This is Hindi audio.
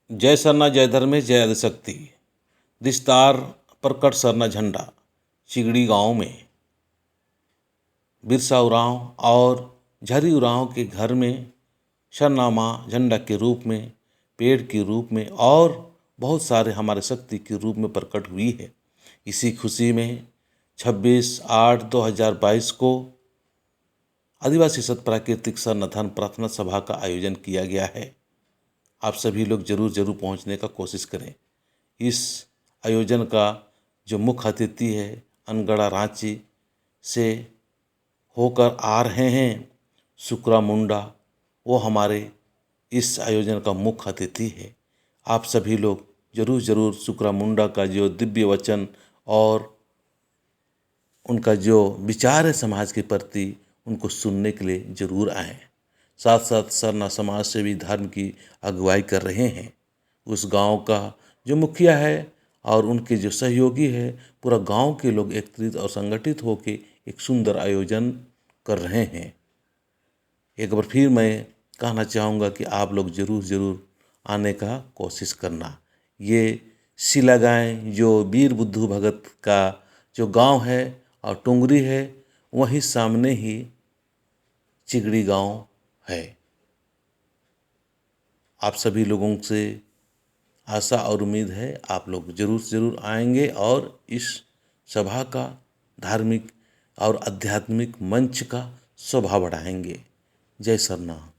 जय सरना जय धर्मेश जय आदिशक्ति। दिस्तार प्रकट सरना झंडा चिगड़ी गांव में बिरसा उरांव और झरी उरांव के घर में सरनामा झंडा के रूप में, पेड़ के रूप में और बहुत सारे हमारे शक्ति के रूप में प्रकट हुई है। इसी खुशी में 26/8/2022 को आदिवासी सत प्राकृतिक सरनाथन प्रार्थना सभा का आयोजन किया गया है। आप सभी लोग जरूर पहुंचने का कोशिश करें। इस आयोजन का जो मुख्य अतिथि है अनगढ़ा रांची से होकर आ रहे हैं सुकरा मुंडा, वो हमारे इस आयोजन का मुख्य अतिथि है। आप सभी लोग जरूर सुकरा मुंडा का जो दिव्य वचन और उनका जो विचार है समाज के प्रति, उनको सुनने के लिए जरूर आएँ। साथ साथ सरना समाज से भी धर्म की अगुवाई कर रहे हैं। उस गांव का जो मुखिया है और उनके जो सहयोगी है, पूरा गांव के लोग एकत्रित और संगठित होकर एक सुंदर आयोजन कर रहे हैं। एक बार फिर मैं कहना चाहूँगा कि आप लोग जरूर आने का कोशिश करना। ये सिलागाय जो वीर बुद्धू भगत का जो गांव है और टुंगरी है, वहीं सामने ही चिगड़ी गांव है। आप सभी लोगों से आशा और उम्मीद है आप लोग जरूर आएंगे और इस सभा का धार्मिक और आध्यात्मिक मंच का शोभा बढ़ाएंगे। जय सरना।